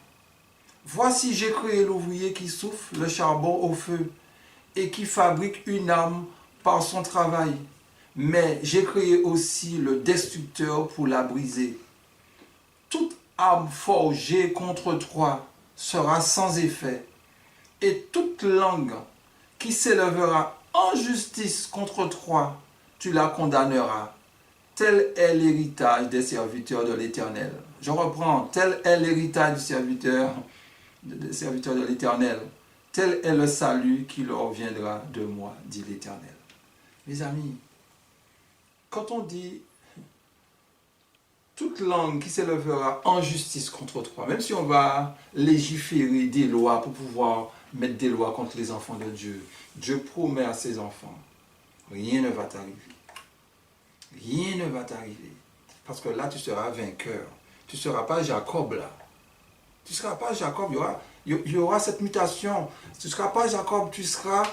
Voici, j'ai créé l'ouvrier qui souffle le charbon au feu et qui fabrique une arme par son travail. Mais j'ai créé aussi le destructeur pour la briser. Toute arme forgée contre toi sera sans effet, et toute langue qui s'élèvera en justice contre toi, tu la condamneras. Tel est l'héritage des serviteurs de l'Éternel. Je reprends, tel est l'héritage des serviteurs de l'Éternel. Tel est le salut qui leur viendra de moi, dit l'Éternel. Mes amis, quand on dit toute langue qui s'élèvera en justice contre toi, même si on va légiférer des lois pour pouvoir mettre des lois contre les enfants de Dieu, Dieu promet à ses enfants, rien ne va t'arriver. Rien ne va t'arriver. Parce que là, tu seras vainqueur. Tu ne seras pas Jacob là. Tu ne seras pas Jacob. Il y aura cette mutation. Tu ne seras pas Jacob, tu seras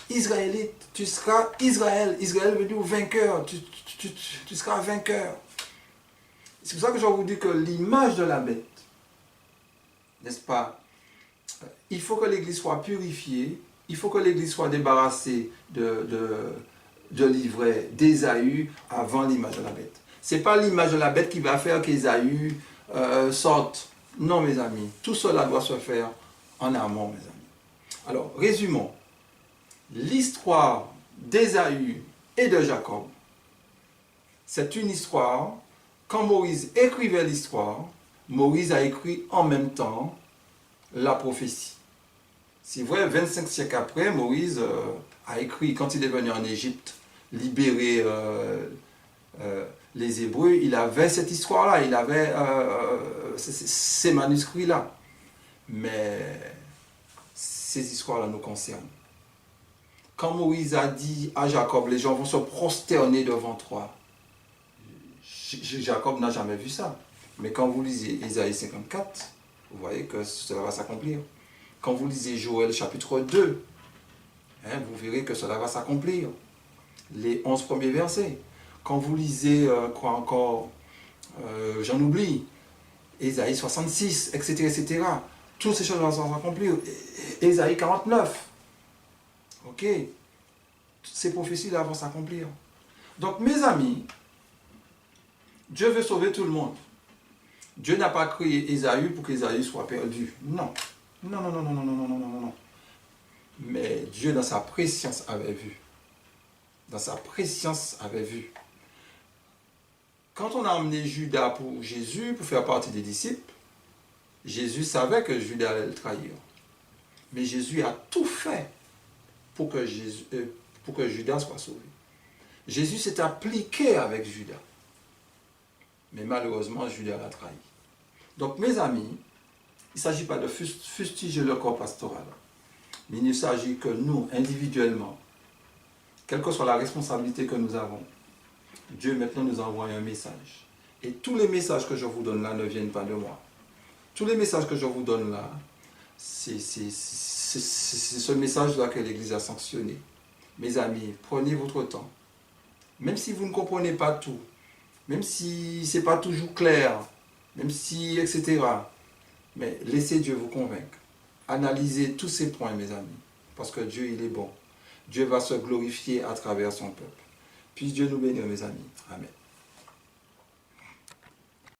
Israélite. Tu seras Israël. Israël veut dire vainqueur. Tu seras vainqueur. C'est pour ça que je vous dis que l'image de la bête, n'est-ce pas? Il faut que l'Église soit purifiée. Il faut que l'Église soit débarrassée de l'ivraie d'Ésaü avant l'image de la bête. Ce n'est pas l'image de la bête qui va faire qu'Ésaü sorte. Non, mes amis. Tout cela doit se faire en amont, mes amis. Alors, résumons. L'histoire d'Ésaü et de Jacob, c'est une histoire. Quand Moïse écrivait l'histoire, Moïse a écrit en même temps la prophétie. C'est vrai, 25 siècles après, Moïse a écrit, quand il est venu en Égypte, libérer les Hébreux, il avait cette histoire-là, il avait ces manuscrits-là. Mais ces histoires-là nous concernent. Quand Moïse a dit à Jacob, les gens vont se prosterner devant toi, Jacob n'a jamais vu ça. Mais quand vous lisez Isaïe 54, vous voyez que cela va s'accomplir. Quand vous lisez Joël chapitre 2, vous verrez que cela va s'accomplir. Les 11 premiers versets. Quand vous lisez, quoi encore, j'en oublie, Ésaïe 66, etc., etc., toutes ces choses vont s'accomplir. Ésaïe 49. Ok? Ces prophéties-là vont s'accomplir. Donc, mes amis, Dieu veut sauver tout le monde. Dieu n'a pas créé Ésaü pour qu'Ésaü soit perdu. Non. Non, non, non, non, non, non, non, non, non, non. Mais Dieu, dans sa préscience, avait vu dans sa préscience, avait vu. Quand on a emmené Judas pour Jésus, pour faire partie des disciples, Jésus savait que Judas allait le trahir. Mais Jésus a tout fait pour que Judas soit sauvé. Jésus s'est appliqué avec Judas. Mais malheureusement, Judas l'a trahi. Donc, mes amis, il ne s'agit pas de fustiger le corps pastoral, mais il s'agit que nous, individuellement, quelle que soit la responsabilité que nous avons, Dieu maintenant nous envoie un message. Et tous les messages que je vous donne là ne viennent pas de moi. Tous les messages que je vous donne là, c'est ce message-là que l'Église a sanctionné. Mes amis, prenez votre temps. Même si vous ne comprenez pas tout, même si ce n'est pas toujours clair, même si, etc. Mais laissez Dieu vous convaincre. Analysez tous ces points, mes amis, parce que Dieu, il est bon. Dieu va se glorifier à travers son peuple. Puisse Dieu nous bénir, mes amis. Amen.